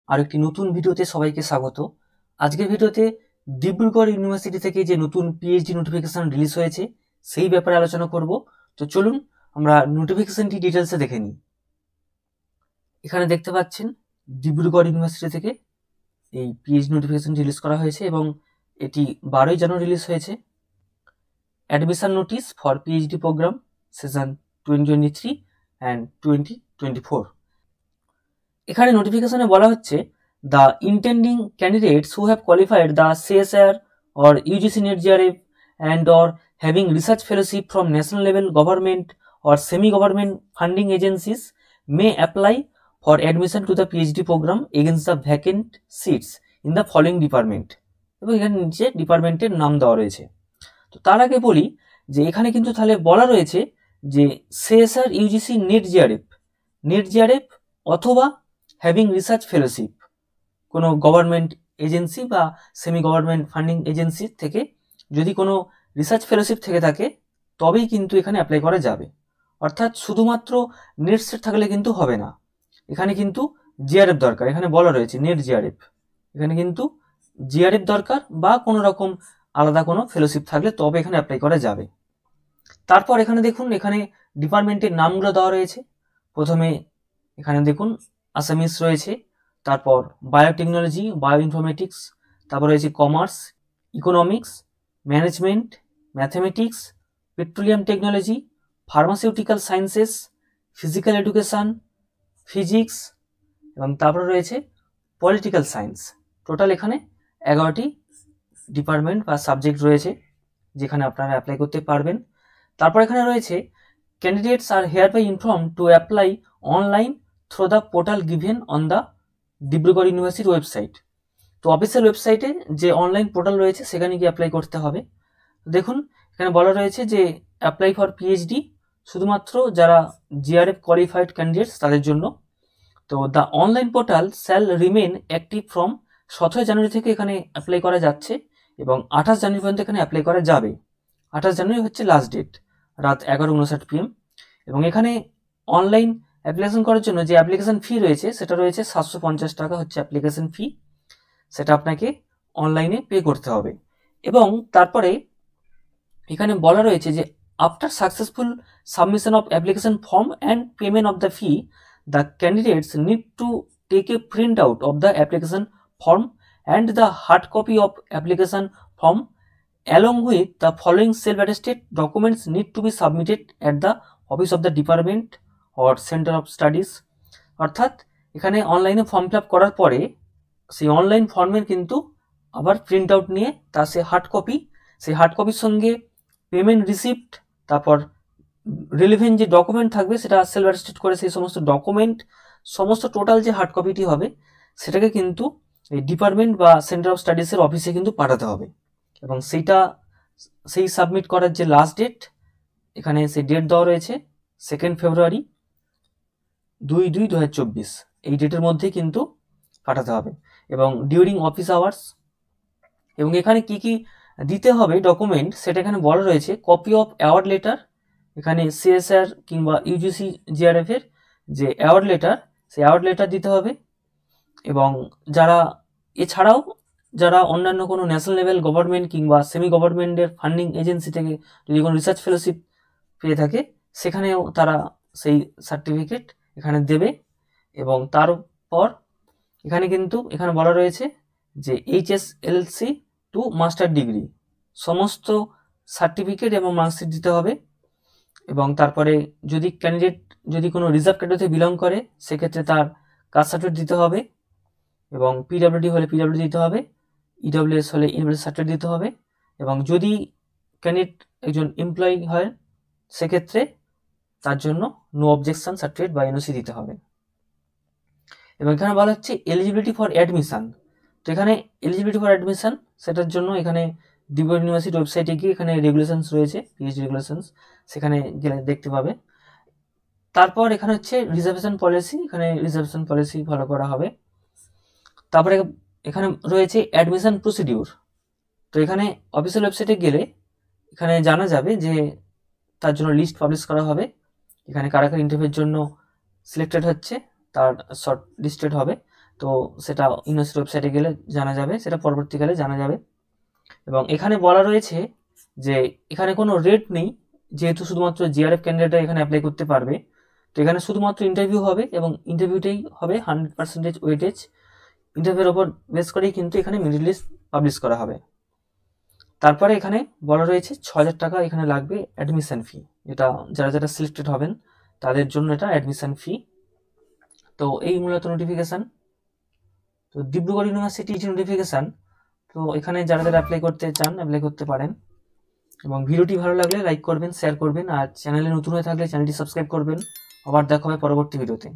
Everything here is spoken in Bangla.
আরেকটি নতুন ভিডিওতে সবাইকে স্বাগত। আজকের ভিডিওতে ডিব্রুগড় ইউনিভার্সিটি থেকে যে নতুন পিএইচডি নোটিফিকেশন রিলিজ হয়েছে সেই ব্যাপারে আলোচনা করব। তো চলুন আমরা নোটিফিকেশনটি ডিটেলসে দেখে নিই। এখানে দেখতে পাচ্ছেন ডিব্রুগড় ইউনিভার্সিটি থেকে এই পিএইচডি নোটিফিকেশন রিলিজ করা হয়েছে এবং এটি 12ই জানুয়ারি রিলিজ হয়েছে। Admission notice for PhD programme session 2023 and 2024। এখানে নোটিফিকেশনে বলা হচ্ছে the intending candidates who have qualified the CSR or UGC NET JRF and or having research fellowship from national level government or semi-government funding agencies may apply for admission to the PhD program against the vacant seats in the following department। এবং এখানে নিচে ডিপার্টমেন্টের নাম দেওয়া রয়েছে। তো তার আগে বলি যে এখানে কিন্তু তাহলে বলা রয়েছে যে সিএসআর ইউজিসি নেট জিআরএফ অথবা হ্যাভিং রিসার্চ ফেলোশিপ কোনো গভর্নমেন্ট এজেন্সি বা সেমি গভর্নমেন্ট ফান্ডিং এজেন্সি থেকে যদি কোনো রিসার্চ ফেলোশিপ থেকে থাকে তবেই কিন্তু এখানে অ্যাপ্লাই করা যাবে। অর্থাৎ শুধুমাত্র নেট সেট থাকলে কিন্তু হবে না, এখানে কিন্তু জিআরএফ দরকার। এখানে বলা রয়েছে নেট জিআরএফ, এখানে কিন্তু জিআরএফ দরকার বা কোনো রকম আলাদা কোনো ফেলোশিপ থাকলে তবে এখানে অ্যাপ্লাই করা যাবে। তারপর এখানে দেখুন, এখানে ডিপার্টমেন্টের নামগুলো দেওয়া রয়েছে। প্রথমে এখানে দেখুন আসামিস রয়েছে, তারপর বায়োটেকনোলজি, বায়ো ইনফরমেটিক্স, তারপর রয়েছে commerce, economics, management, mathematics, petroleum technology, pharmaceutical sciences, physical education, physics এবং তারপরে রয়েছে পলিটিক্যাল সায়েন্স। টোটাল এখানে 11টি ডিপার্টমেন্ট বা সাবজেক্ট রয়েছে যেখানে আপনারা অ্যাপ্লাই করতে পারবেন। তারপর এখানে রয়েছে candidates are hereby inform to apply online through the portal given on the Dibrugarh university website. তো অফিসিয়াল ওয়েবসাইটে যে অনলাইন পোর্টাল রয়েছে সেখানে গিয়ে অ্যাপ্লাই করতে হবে। দেখুন এখানে বলা রয়েছে যে অ্যাপ্লাই ফর পিএইচডি শুধুমাত্র যারা জিআরএফ কোয়ালিফাইড ক্যান্ডিডেটস তাদের জন্য। তো the online portal shall remain active from 17 জানুয়ারি থেকে এখানে অ্যাপ্লাই করা যাচ্ছে এবং 28 জানুয়ারি পর্যন্ত এখানে অ্যাপ্লাই করা যাবে। 28 জানুয়ারি হচ্ছে লাস্ট ডেট, রাত 11:59 PM। এবং এখানে অনলাইন অ্যাপ্লিকেশন করার জন্য যে অ্যাপ্লিকেশন ফি রয়েছে সেটা রয়েছে 750 টাকা হচ্ছে অ্যাপ্লিকেশন ফি, সেটা আপনাকে অনলাইনে পে করতে হবে। এবং তারপরে এখানে বলা রয়েছে যে after successful submission of application form and payment of the fee the candidates need to take a print out of the application form and the hard copy of application form along with the following self-attested documents need to be submitted at the office of the department or center of studies। অর্থাৎ এখানে অনলাইনে ফর্ম ফিল আপ করার পরে সেই অনলাইন ফর্মের কিন্তু আবার প্রিন্ট আউট নিয়ে তার সেই হার্ড কপির সঙ্গে পেমেন্ট রিসিপ্ট, তারপর রিলেভেন্ট যে ডকুমেন্ট থাকবে সেটা সেলফ অ্যাটেস্টেড করে সেই সমস্ত ডকুমেন্ট, সমস্ত টোটাল যে হার্ড কপিটি হবে সেটাকে কিন্তু এই ডিপার্টমেন্ট বা সেন্টার অফ স্টাডিজের অফিসে কিন্তু পাঠাতে হবে। এবং সেই সাবমিট করার যে লাস্ট ডেট এখানে সেই ডেট দেওয়া রয়েছে 2 ফেব্রুয়ারি 2024, এই ডেটের মধ্যে কিন্তু পাঠাতে হবে এবং ডিউরিং অফিস আওয়ার্স। এবং এখানে কি কি দিতে হবে ডকুমেন্ট সেটা এখানে বলা রয়েছে। কপি অফ অ্যাওয়ার্ড লেটার, এখানে সিএসআর কিংবা ইউজিসি জিআরএফ এর যে অ্যাওয়ার্ড লেটার সেই অ্যাওয়ার্ড লেটার দিতে হবে। এবং এছাড়াও যারা অন্যান্য কোনো ন্যাশনাল লেভেল গভর্নমেন্ট কিংবা সেমি গভর্নমেন্টের ফান্ডিং এজেন্সি থেকে যদি কোনো রিসার্চ ফেলোশিপ পেয়ে থাকে সেখানেও তারা সেই সার্টিফিকেট এখানে দেবে। এবং তারপর এখানে বলা রয়েছে যে HSLC টু মাস্টার ডিগ্রি সমস্ত সার্টিফিকেট এবং মার্কশিট দিতে হবে। এবং তারপরে যদি ক্যান্ডিডেট যদি কোনো রিজার্ভ ক্যাটাগরিতে বিলং করে সেক্ষেত্রে তার কাস্ট সার্টিফিকেট দিতে হবে। এবং পিডব্লিউডি হলে পিডব্লিউডি দিতে হবে, ইডব্লিউএস হলে ইউনিভার্সিটি সার্টিফিকেট দিতে হবে। এবং যদি ক্যান্ডিডেট একজন এমপ্লয়ি হয় সেক্ষেত্রে তার জন্য নো অবজেকশন সার্টিফিকেট বা এনওসি দিতে হবে। এবং এখানে বলা হচ্ছে এলিজিবিলিটি ফর অ্যাডমিশন। তো এখানে এলিজিবিলিটি ফর অ্যাডমিশন সেটার জন্য এখানে ডিব্রুগড় ইউনিভার্সিটি ওয়েবসাইটে গিয়ে এখানে রেগুলেশনস রয়েছে, পিএইচডি রেগুলেশনস, সেখানে গেলে দেখতে পাবে। তারপর এখানে হচ্ছে রিজার্ভেশন পলিসি, এখানে রিজার্ভেশন পলিসি ফলো করা হবে। তারপরে এখানে রয়েছে অ্যাডমিশন প্রসিডিউর। তো এখানে অফিসিয়াল ওয়েবসাইটে গেলে এখানে জানা যাবে যে তার জন্য লিস্ট পাবলিশ করা হবে, এখানে কারা কারা ইন্টারভিউর জন্য সিলেক্টেড হচ্ছে তার শর্ট লিস্টেড হবে। তো সেটা ইউনিভার্সিটির ওয়েবসাইটে গেলে জানা যাবে, সেটা পরবর্তীকালে জানা যাবে। এবং এখানে বলা রয়েছে যে এখানে কোনো রেট নেই, যেহেতু শুধুমাত্র জিআরএফ ক্যান্ডিডেটরা এখানে অ্যাপ্লাই করতে পারবে। তো এখানে শুধুমাত্র ইন্টারভিউ হবে এবং ইন্টারভিউটাই হবে 100% ওয়েটেজ। ইন্টারভিউর ওপর বেস করেই কিন্তু এখানে মেরিট লিস্ট পাবলিশ করা হবে। তারপরে এখানে বলা রয়েছে 6,000 টাকা এখানে লাগবে অ্যাডমিশন ফি, যেটা যারা সিলেক্টেড হবেন তাদের জন্য এটা অ্যাডমিশন ফি। তো এই মূলত নোটিফিকেশান। তো ডিব্রুগড় ইউনিভার্সিটি যে নোটিফিকেশান, তো এখানে যারা অ্যাপ্লাই করতে চান অ্যাপ্লাই করতে পারেন। এবং ভিডিওটি ভালো লাগলে লাইক করবেন, শেয়ার করবেন, আর চ্যানেলে নতুন হয়ে থাকলে চ্যানেলটি সাবস্ক্রাইব করবেন। আবার দেখা হবে পরবর্তী ভিডিওতে।